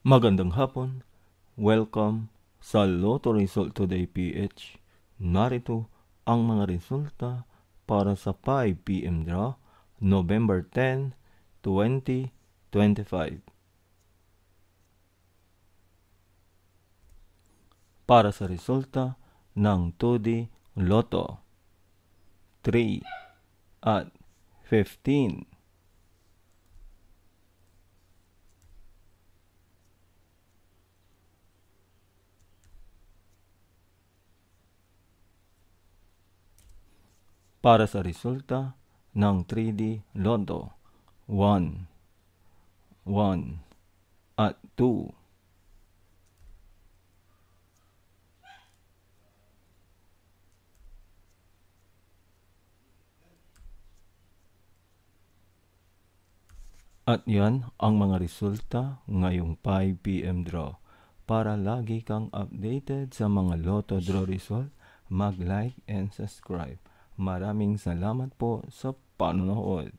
Magandang hapon. Welcome sa Lotto Result Today PH. Narito ang mga resulta para sa 5 p.m. draw, November 10, 2025. Para sa resulta ng 2D Lotto, 3 at 15. Para sa resulta ng 3D Lotto, 1, 1 at 2. At yan ang mga resulta ngayong 5 p.m. draw. Para lagi kang updated sa mga Lotto draw result, mag-like and subscribe. Maraming salamat po sa panonood.